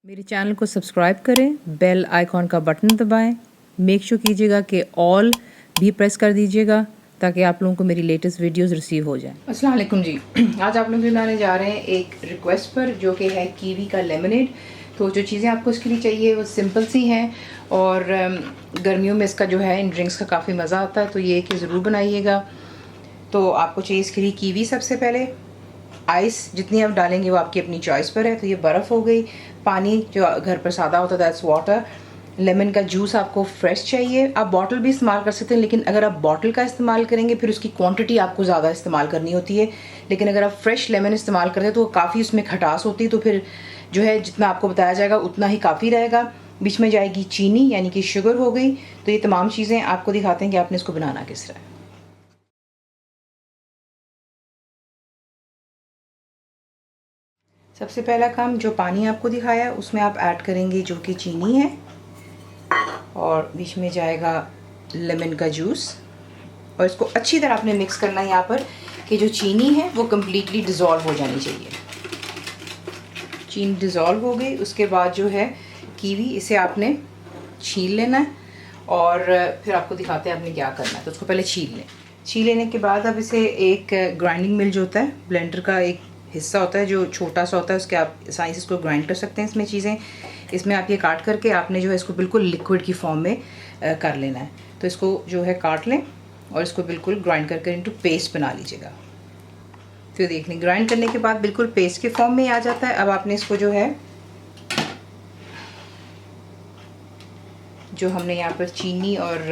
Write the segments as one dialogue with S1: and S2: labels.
S1: मेरे चैनल को सब्सक्राइब करें, बेल आइकॉन का बटन दबाएं, मेक श्योर कीजिएगा कि ऑल भी प्रेस कर दीजिएगा ताकि आप लोगों को मेरी लेटेस्ट वीडियोस रिसीव हो जाएं। अस्सलाम वालेकुम जी। आज आप लोग बनाने जा रहे हैं एक रिक्वेस्ट पर, जो कि है कीवी का लेमनेड। तो जो चीज़ें आपको इसके लिए चाहिए वो सिंपल सी हैं और गर्मियों में इसका जो है इन ड्रिंक्स का काफ़ी मज़ा आता है, तो ये कि ज़रूर बनाइएगा। तो आपको चाहिए इसके लिए कीवी सबसे पहले, आइस जितनी आप डालेंगे वो आपकी अपनी चॉइस पर है। तो ये बर्फ़ हो गई, पानी जो घर पर सादा होता है दैट्स वाटर, लेमन का जूस आपको फ्रेश चाहिए। आप बॉटल भी इस्तेमाल कर सकते हैं, लेकिन अगर आप बॉटल का इस्तेमाल करेंगे फिर उसकी क्वांटिटी आपको ज़्यादा इस्तेमाल करनी होती है। लेकिन अगर आप फ्रेश लेमन इस्तेमाल करते हैं तो काफ़ी उसमें खटास होती है, तो फिर जो है जितना आपको बताया जाएगा उतना ही काफ़ी रहेगा। बीच में जाएगी चीनी यानी कि शुगर हो गई। तो ये तमाम चीज़ें आपको दिखाते हैं कि आपने इसको बनाना किस तरह। सबसे पहला काम, जो पानी आपको दिखाया उसमें आप ऐड करेंगे जो कि चीनी है, और बीच में जाएगा लेमन का जूस, और इसको अच्छी तरह आपने मिक्स करना है यहाँ पर कि जो चीनी है वो कम्प्लीटली डिज़ोल्व हो जानी चाहिए। चीनी डिज़ोल्व हो गई, उसके बाद जो है कीवी, इसे आपने छील लेना है और फिर आपको दिखाते हैं आपने क्या करना है। तो उसको पहले छील लें। छील लेने के बाद अब इसे एक ग्राइंडिंग मिल जो होता है, ब्लेंडर का एक हिस्सा होता है जो छोटा सा होता है, उसके आप आसानी से इसको ग्राइंड कर सकते हैं। इसमें चीज़ें, इसमें आप ये काट करके आपने जो है इसको बिल्कुल लिक्विड की फॉर्म में कर लेना है। तो इसको जो है काट लें और इसको बिल्कुल ग्राइंड करके इनटू पेस्ट बना लीजिएगा। फिर देख लें, ग्राइंड करने के बाद बिल्कुल पेस्ट के फॉर्म में आ जाता है। अब आपने इसको जो है, जो हमने यहाँ पर चीनी और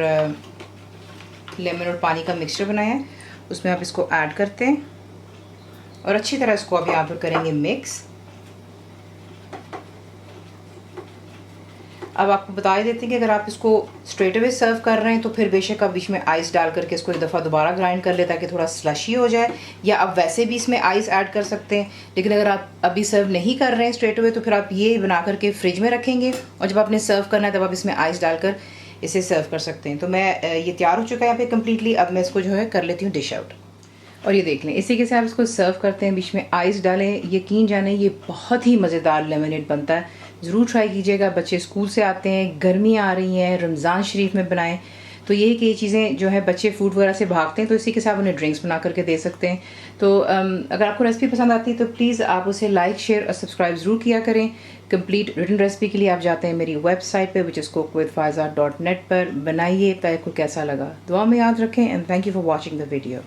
S1: लेमन और पानी का मिक्सचर बनाया है उसमें आप इसको ऐड करते हैं और अच्छी तरह इसको अब यहाँ पर करेंगे मिक्स। अब आपको बता ही देते हैं कि अगर आप इसको स्ट्रेट अवे सर्व कर रहे हैं तो फिर बेशक आप बीच में आइस डाल करके इसको एक दफ़ा दोबारा ग्राइंड कर ले ताकि थोड़ा स्लशी हो जाए, या आप वैसे भी इसमें आइस ऐड कर सकते हैं। लेकिन अगर आप अभी सर्व नहीं कर रहे हैं स्ट्रेट अवे तो फिर आप ये बना करके फ्रिज में रखेंगे और जब आपने सर्व करना है तब आप इसमें आइस डालकर इसे सर्व कर सकते हैं। तो मैं ये तैयार हो चुका है यहाँ पे कम्प्लीटली। अब मैं इसको जो है कर लेती हूँ डिश आउट। और ये देख लें, इसी के से आप इसको सर्व करते हैं, बीच में आइस डालें। यकीन जाने ये बहुत ही मज़ेदार लेमनेड बनता है, ज़रूर ट्राई कीजिएगा। बच्चे स्कूल से आते हैं, गर्मियाँ आ रही हैं, रमज़ान शरीफ में बनाएं। तो यही कि ये चीज़ें जो है बच्चे फूड वगैरह से भागते हैं, तो इसी के साथ उन्हें ड्रिंक्स बना करके दे सकते हैं। तो अगर आपको रेसिपी पसंद आती है तो प्लीज़ आप उसे लाइक, शेयर और सब्सक्राइब ज़रूर किया करें। कंप्लीट रिटन रेसिपी के लिए आप जाते हैं मेरी वेबसाइट पे, विच इज़ cookwithfaiza.net पर। बनाइए, आपको कैसा लगा दुआ में याद रखें, and thank you for watching the video.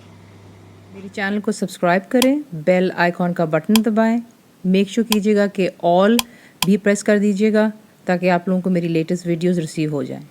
S1: मेरे चैनल को सब्सक्राइब करें, बेल आइकॉन का बटन दबाएं, मेक श्योर कीजिएगा कि ऑल भी प्रेस कर दीजिएगा ताकि आप लोगों को मेरी लेटेस्ट वीडियोस रिसीव हो जाएं।